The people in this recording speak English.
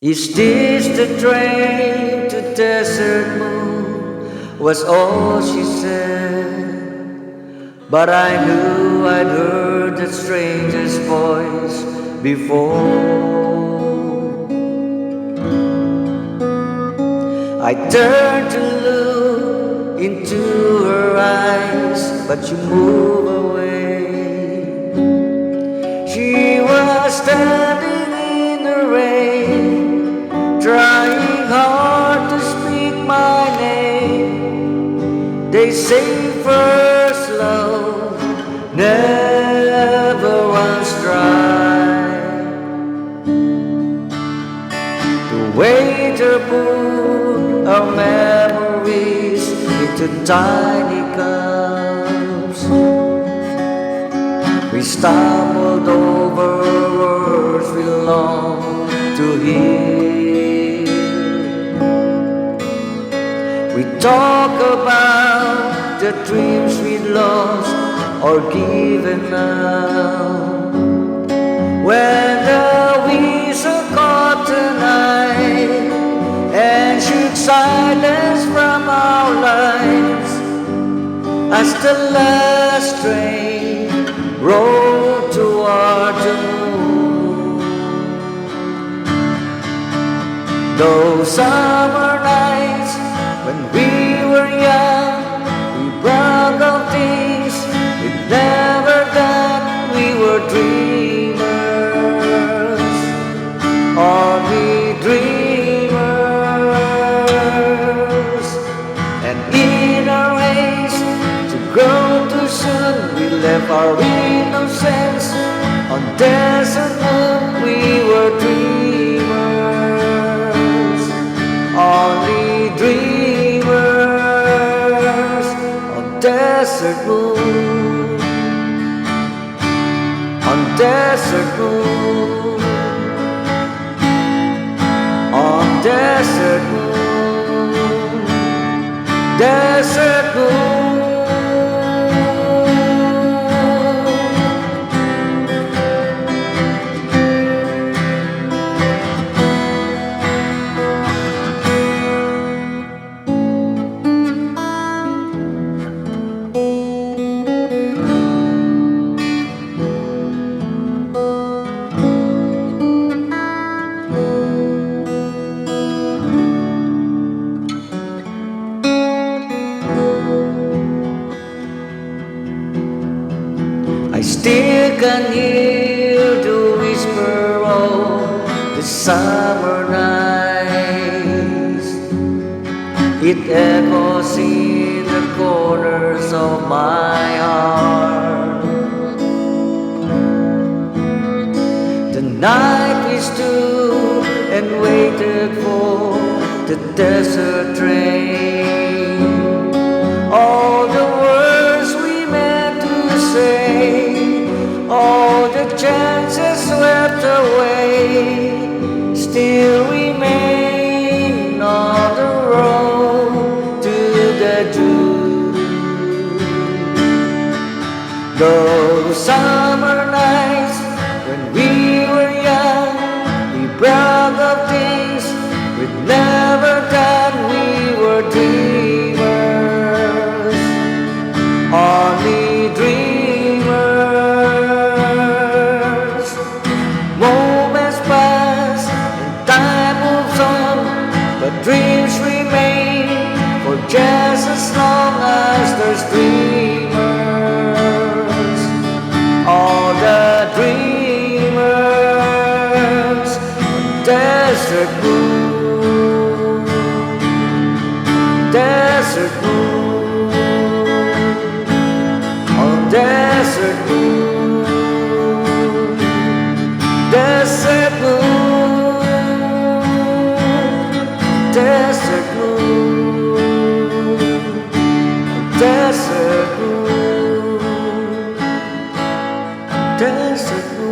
Is this the train to Desert Moon? Was all she said. But I knew I'd heard that stranger's voice before. I turned to look into her eyes, but she moved away. She was standing in the rain, trying hard to speak my name. They say first love never runs dry. The waiter put our memories into tiny cups. We stumbled over words we long to hear. We talk about the dreams we lost or given up. When the whistle caught the night and shook silence from our lives, as the last train rolled toward the moon. Those summer nights when we were young, we brag of things we'd never done. We were dreamers, only dreamers. And in our race to grow too soon, we left our innocence on Desert Moon. We were dreamers, only dreamers on Desert Moon, on Desert Moon, on Desert Moon, Desert Moon. I still can hear the whisper of the summer nights. It echoes in the corners of my heart. The night we stood and waited for the desert train. All the words we meant to say, all the chances swept away, still remain on the road to the June. Those summer nights when we were young, we brag of things we'd never done. We were dreamers, only dreamers. Moments pass and time moves on, but dreams remain for just as long as there's dreamers. All the dreamers on Desert Moon, Desert Moon, on Desert Moon, Desert Moon, Desert Moon, Desert Moon, Desert Moon.